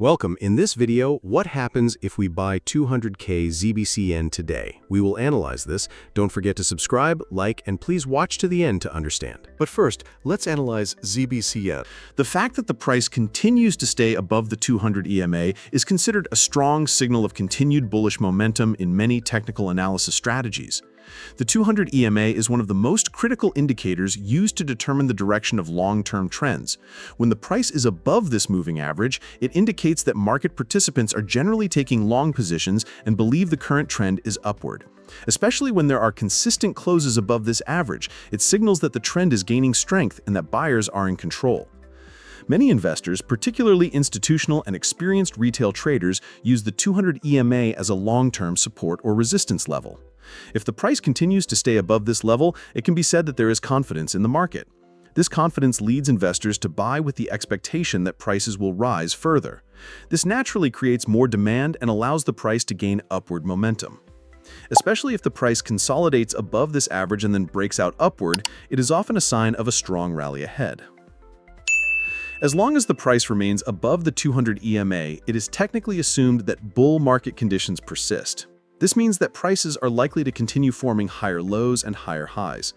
Welcome. In this video, what happens if we buy 200K ZBCN today? We will analyze this. Don't forget to subscribe, like, and please watch to the end to understand. But first, let's analyze ZBCN. The fact that the price continues to stay above the 200 EMA is considered a strong signal of continued bullish momentum in many technical analysis strategies. The 200 EMA is one of the most critical indicators used to determine the direction of long-term trends. When the price is above this moving average, it indicates that market participants are generally taking long positions and believe the current trend is upward. Especially when there are consistent closes above this average, it signals that the trend is gaining strength and that buyers are in control. Many investors, particularly institutional and experienced retail traders, use the 200 EMA as a long-term support or resistance level. If the price continues to stay above this level, it can be said that there is confidence in the market. This confidence leads investors to buy with the expectation that prices will rise further. This naturally creates more demand and allows the price to gain upward momentum. Especially if the price consolidates above this average and then breaks out upward, it is often a sign of a strong rally ahead. As long as the price remains above the 200 EMA, it is technically assumed that bull market conditions persist. This means that prices are likely to continue forming higher lows and higher highs.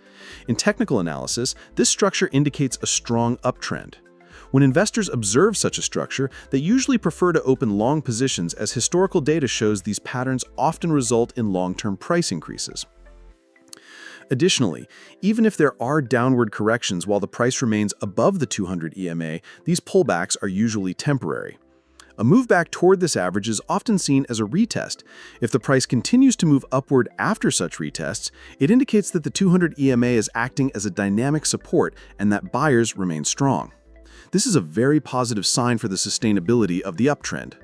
In technical analysis, this structure indicates a strong uptrend. When investors observe such a structure, they usually prefer to open long positions, as historical data shows these patterns often result in long-term price increases. Additionally, even if there are downward corrections while the price remains above the 200 EMA, these pullbacks are usually temporary. A move back toward this average is often seen as a retest. If the price continues to move upward after such retests, it indicates that the 200 EMA is acting as a dynamic support and that buyers remain strong. This is a very positive sign for the sustainability of the uptrend.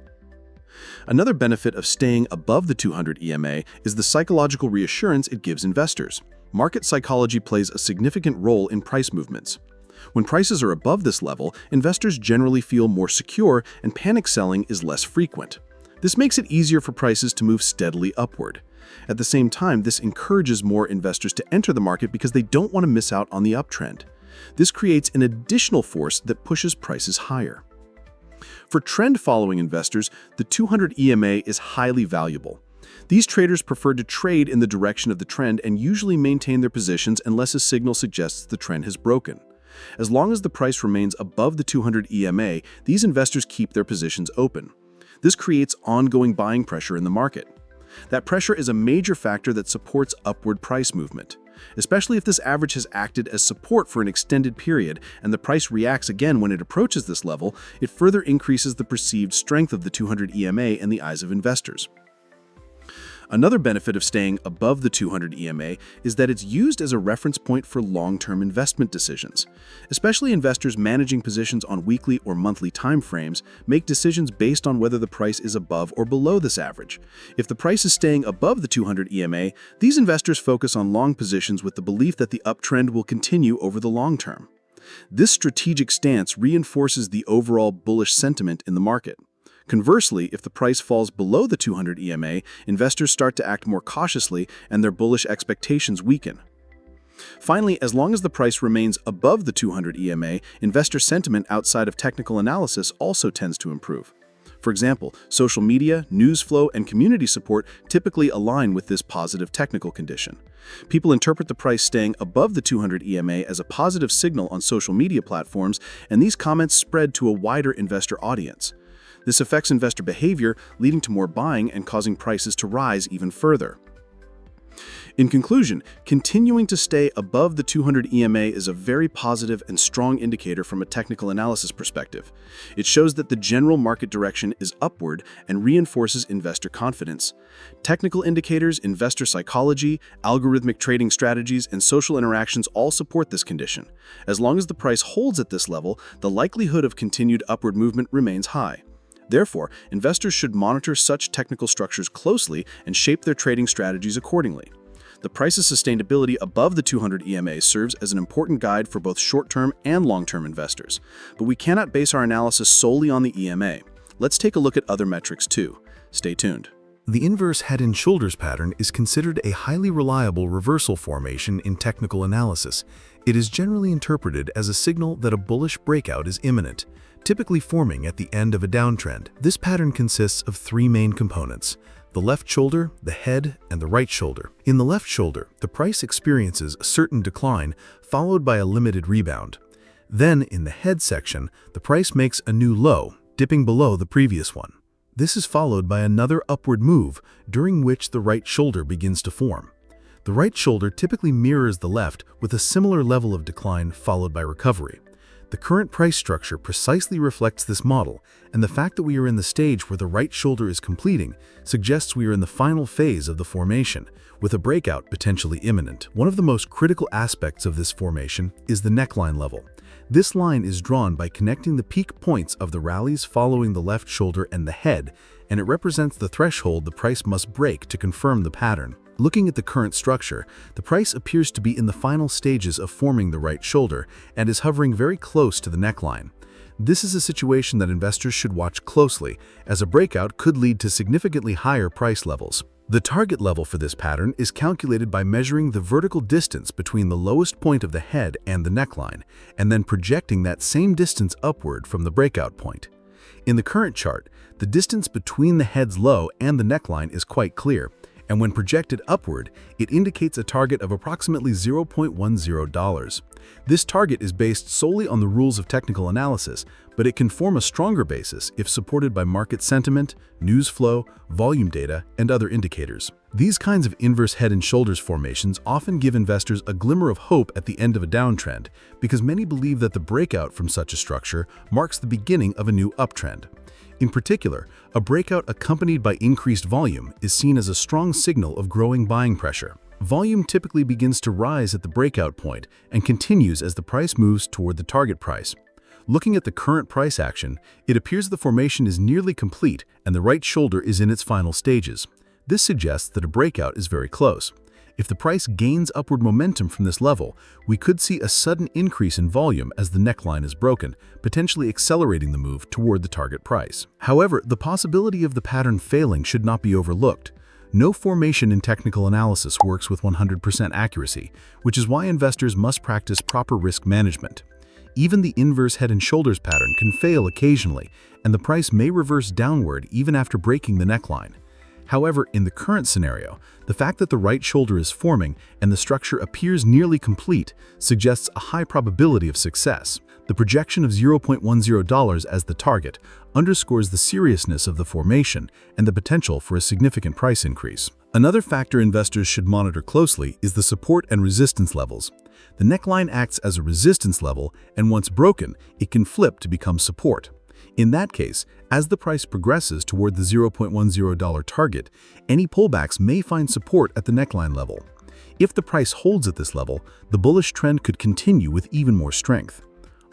Another benefit of staying above the 200 EMA is the psychological reassurance it gives investors. Market psychology plays a significant role in price movements. When prices are above this level, investors generally feel more secure and panic selling is less frequent. This makes it easier for prices to move steadily upward. At the same time, this encourages more investors to enter the market because they don't want to miss out on the uptrend. This creates an additional force that pushes prices higher. For trend-following investors, the 200 EMA is highly valuable. These traders prefer to trade in the direction of the trend and usually maintain their positions unless a signal suggests the trend has broken. As long as the price remains above the 200 EMA, these investors keep their positions open. This creates ongoing buying pressure in the market. That pressure is a major factor that supports upward price movement. Especially if this average has acted as support for an extended period and the price reacts again when it approaches this level, it further increases the perceived strength of the 200 EMA in the eyes of investors. Another benefit of staying above the 200 EMA is that it's used as a reference point for long-term investment decisions. Especially investors managing positions on weekly or monthly time frames make decisions based on whether the price is above or below this average. If the price is staying above the 200 EMA, these investors focus on long positions with the belief that the uptrend will continue over the long term. This strategic stance reinforces the overall bullish sentiment in the market. Conversely, if the price falls below the 200 EMA, investors start to act more cautiously and their bullish expectations weaken. Finally, as long as the price remains above the 200 EMA, investor sentiment outside of technical analysis also tends to improve. For example, social media, news flow, and community support typically align with this positive technical condition. People interpret the price staying above the 200 EMA as a positive signal on social media platforms, and these comments spread to a wider investor audience. This affects investor behavior, leading to more buying and causing prices to rise even further. In conclusion, continuing to stay above the 200 EMA is a very positive and strong indicator from a technical analysis perspective. It shows that the general market direction is upward and reinforces investor confidence. Technical indicators, investor psychology, algorithmic trading strategies, and social interactions all support this condition. As long as the price holds at this level, the likelihood of continued upward movement remains high. Therefore, investors should monitor such technical structures closely and shape their trading strategies accordingly. The price's sustainability above the 200 EMA serves as an important guide for both short-term and long-term investors. But we cannot base our analysis solely on the EMA. Let's take a look at other metrics too. Stay tuned. The inverse head and shoulders pattern is considered a highly reliable reversal formation in technical analysis. It is generally interpreted as a signal that a bullish breakout is imminent. typically forming at the end of a downtrend. This pattern consists of three main components: the left shoulder, the head, and the right shoulder. In the left shoulder, the price experiences a certain decline, followed by a limited rebound. Then, in the head section, the price makes a new low, dipping below the previous one. This is followed by another upward move, during which the right shoulder begins to form. The right shoulder typically mirrors the left with a similar level of decline followed by recovery. The current price structure precisely reflects this model, and the fact that we are in the stage where the right shoulder is completing suggests we are in the final phase of the formation, with a breakout potentially imminent. One of the most critical aspects of this formation is the neckline level. This line is drawn by connecting the peak points of the rallies following the left shoulder and the head, and it represents the threshold the price must break to confirm the pattern. Looking at the current structure, the price appears to be in the final stages of forming the right shoulder and is hovering very close to the neckline. This is a situation that investors should watch closely, as a breakout could lead to significantly higher price levels. The target level for this pattern is calculated by measuring the vertical distance between the lowest point of the head and the neckline, and then projecting that same distance upward from the breakout point. In the current chart, the distance between the head's low and the neckline is quite clear, and when projected upward, it indicates a target of approximately $0.10. This target is based solely on the rules of technical analysis, but it can form a stronger basis if supported by market sentiment, news flow, volume data, and other indicators. These kinds of inverse head and shoulders formations often give investors a glimmer of hope at the end of a downtrend, because many believe that the breakout from such a structure marks the beginning of a new uptrend. In particular, a breakout accompanied by increased volume is seen as a strong signal of growing buying pressure. Volume typically begins to rise at the breakout point and continues as the price moves toward the target price. Looking at the current price action, it appears the formation is nearly complete and the right shoulder is in its final stages. This suggests that a breakout is very close. If the price gains upward momentum from this level, we could see a sudden increase in volume as the neckline is broken, potentially accelerating the move toward the target price. However, the possibility of the pattern failing should not be overlooked. No formation in technical analysis works with 100% accuracy, which is why investors must practice proper risk management. Even the inverse head and shoulders pattern can fail occasionally, and the price may reverse downward even after breaking the neckline. However, in the current scenario, the fact that the right shoulder is forming and the structure appears nearly complete suggests a high probability of success. The projection of $0.10 as the target underscores the seriousness of the formation and the potential for a significant price increase. Another factor investors should monitor closely is the support and resistance levels. The neckline acts as a resistance level, and once broken, it can flip to become support. In that case, as the price progresses toward the $0.10 target, any pullbacks may find support at the neckline level. If the price holds at this level, the bullish trend could continue with even more strength.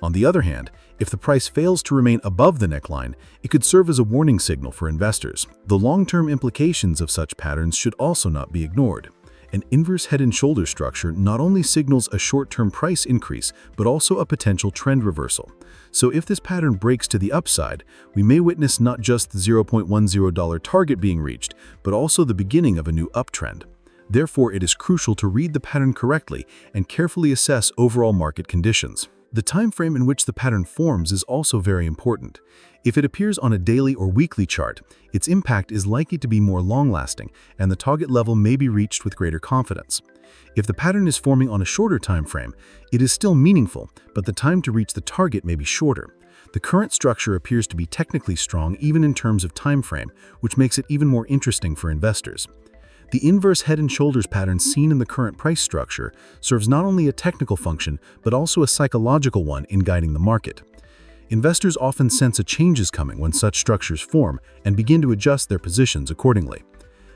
On the other hand, if the price fails to remain above the neckline, it could serve as a warning signal for investors. The long-term implications of such patterns should also not be ignored. An inverse head and shoulder structure not only signals a short-term price increase, but also a potential trend reversal. So if this pattern breaks to the upside, we may witness not just the $0.10 target being reached, but also the beginning of a new uptrend. Therefore, it is crucial to read the pattern correctly and carefully assess overall market conditions. The time frame in which the pattern forms is also very important. If it appears on a daily or weekly chart, its impact is likely to be more long-lasting, and the target level may be reached with greater confidence. If the pattern is forming on a shorter time frame, it is still meaningful, but the time to reach the target may be shorter. The current structure appears to be technically strong even in terms of time frame, which makes it even more interesting for investors. The inverse head and shoulders pattern seen in the current price structure serves not only a technical function, but also a psychological one in guiding the market. Investors often sense a change is coming when such structures form and begin to adjust their positions accordingly.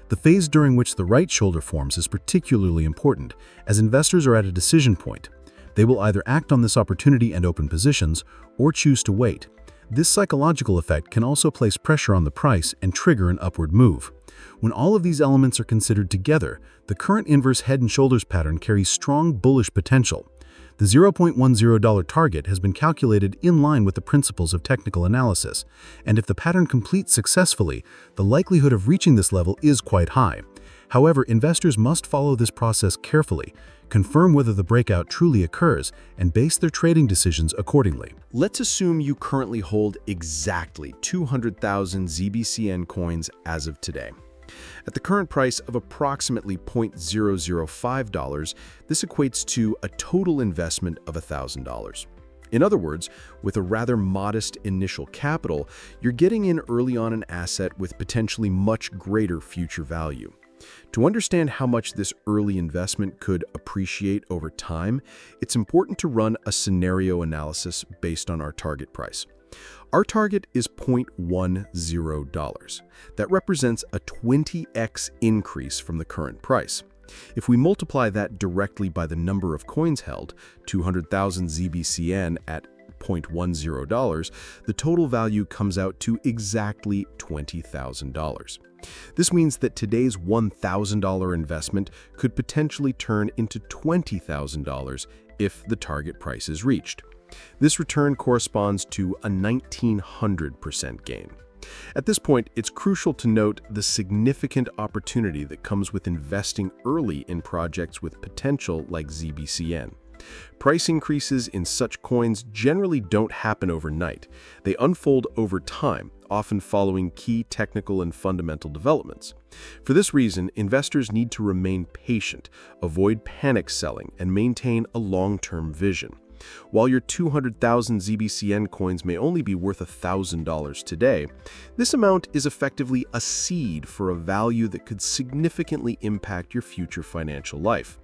The phase during which the right shoulder forms is particularly important, as investors are at a decision point. They will either act on this opportunity and open positions, or choose to wait. This psychological effect can also place pressure on the price and trigger an upward move. When all of these elements are considered together, the current inverse head and shoulders pattern carries strong bullish potential. The $0.10 target has been calculated in line with the principles of technical analysis, and if the pattern completes successfully, the likelihood of reaching this level is quite high. However, investors must follow this process carefully, confirm whether the breakout truly occurs, and base their trading decisions accordingly. Let's assume you currently hold exactly 200,000 ZBCN coins as of today. At the current price of approximately $0.005, this equates to a total investment of $1,000. In other words, with a rather modest initial capital, you're getting in early on an asset with potentially much greater future value. To understand how much this early investment could appreciate over time, it's important to run a scenario analysis based on our target price. Our target is $0.10. That represents a 20x increase from the current price. If we multiply that directly by the number of coins held, 200,000 ZBCN at $0.10, the total value comes out to exactly $20,000. This means that today's $1,000 investment could potentially turn into $20,000 if the target price is reached. This return corresponds to a 1,900% gain. At this point, it's crucial to note the significant opportunity that comes with investing early in projects with potential like ZBCN. Price increases in such coins generally don't happen overnight. They unfold over time, often following key technical and fundamental developments. For this reason, investors need to remain patient, avoid panic selling, and maintain a long-term vision. While your 200,000 ZBCN coins may only be worth $1,000 today, this amount is effectively a seed for a value that could significantly impact your future financial life.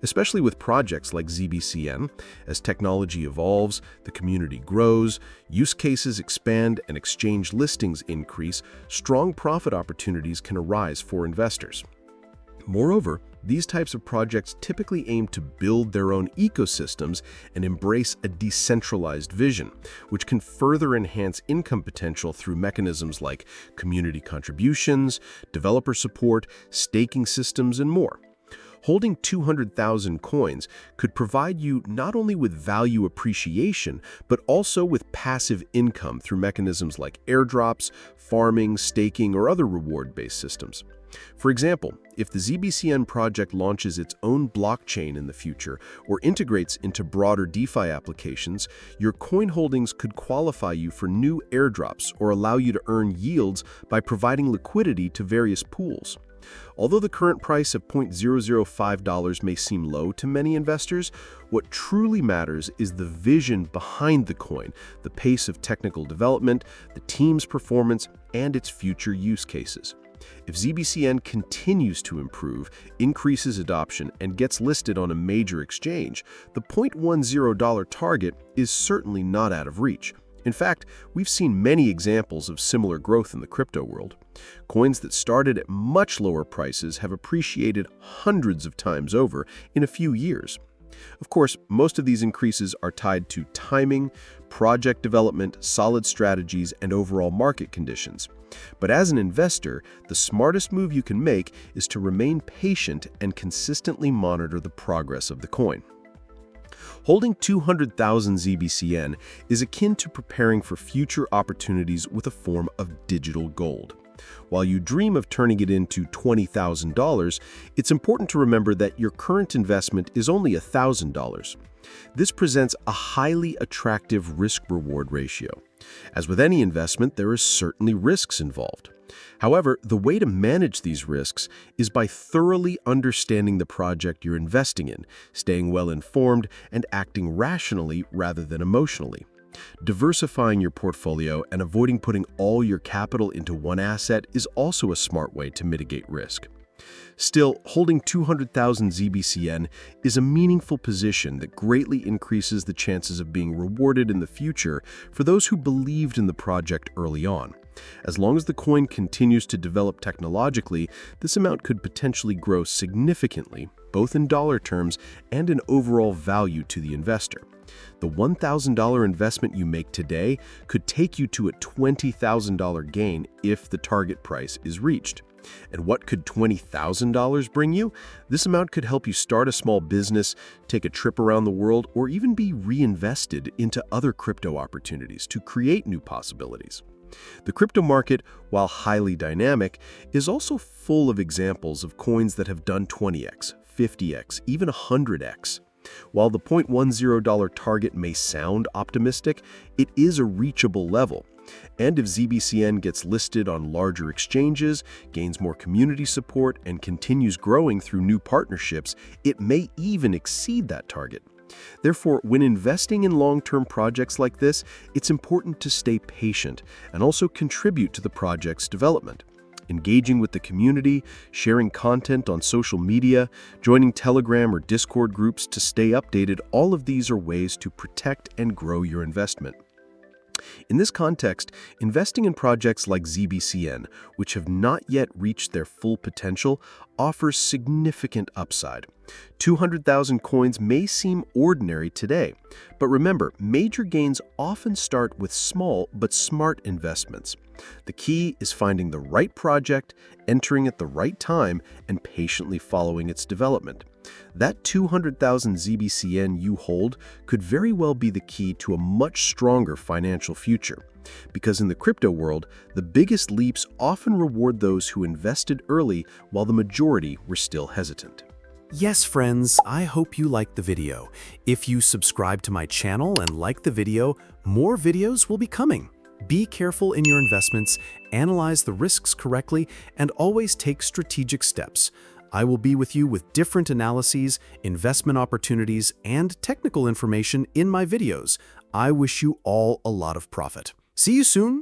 Especially with projects like ZBCN, as technology evolves, the community grows, use cases expand, and exchange listings increase, strong profit opportunities can arise for investors. Moreover, these types of projects typically aim to build their own ecosystems and embrace a decentralized vision, which can further enhance income potential through mechanisms like community contributions, developer support, staking systems, and more. Holding 200,000 coins could provide you not only with value appreciation, but also with passive income through mechanisms like airdrops, farming, staking, or other reward-based systems. For example, if the ZBCN project launches its own blockchain in the future or integrates into broader DeFi applications, your coin holdings could qualify you for new airdrops or allow you to earn yields by providing liquidity to various pools. Although the current price of $0.005 may seem low to many investors, what truly matters is the vision behind the coin, the pace of technical development, the team's performance, and its future use cases. If ZBCN continues to improve, increases adoption, and gets listed on a major exchange, the $0.10 target is certainly not out of reach. In fact, we've seen many examples of similar growth in the crypto world. Coins that started at much lower prices have appreciated hundreds of times over in a few years. Of course, most of these increases are tied to timing, project development, solid strategies, and overall market conditions. But as an investor, the smartest move you can make is to remain patient and consistently monitor the progress of the coin. Holding 200,000 ZBCN is akin to preparing for future opportunities with a form of digital gold. While you dream of turning it into $20,000, it's important to remember that your current investment is only $1,000. This presents a highly attractive risk-reward ratio. As with any investment, there are certainly risks involved. However, the way to manage these risks is by thoroughly understanding the project you're investing in, staying well-informed, and acting rationally rather than emotionally. Diversifying your portfolio and avoiding putting all your capital into one asset is also a smart way to mitigate risk. Still, holding 200,000 ZBCN is a meaningful position that greatly increases the chances of being rewarded in the future for those who believed in the project early on. As long as the coin continues to develop technologically, this amount could potentially grow significantly, both in dollar terms and in overall value to the investor. The $1,000 investment you make today could take you to a $20,000 gain if the target price is reached. And what could $20,000 bring you? This amount could help you start a small business, take a trip around the world, or even be reinvested into other crypto opportunities to create new possibilities. The crypto market, while highly dynamic, is also full of examples of coins that have done 20x, 50x, even 100x. While the $0.10 target may sound optimistic, it is a reachable level. And if ZBCN gets listed on larger exchanges, gains more community support, and continues growing through new partnerships, it may even exceed that target. Therefore, when investing in long-term projects like this, it's important to stay patient and also contribute to the project's development. Engaging with the community, sharing content on social media, joining Telegram or Discord groups to stay updated, all of these are ways to protect and grow your investment. In this context, investing in projects like ZBCN, which have not yet reached their full potential, offers significant upside. 200,000 coins may seem ordinary today, but remember, major gains often start with small but smart investments. The key is finding the right project, entering at the right time, and patiently following its development. That 200,000 ZBCN you hold could very well be the key to a much stronger financial future. Because in the crypto world, the biggest leaps often reward those who invested early while the majority were still hesitant. Yes, friends, I hope you liked the video. If you subscribe to my channel and like the video, more videos will be coming. Be careful in your investments, analyze the risks correctly, and always take strategic steps. I will be with you with different analyses, investment opportunities, and technical information in my videos. I wish you all a lot of profit. See you soon.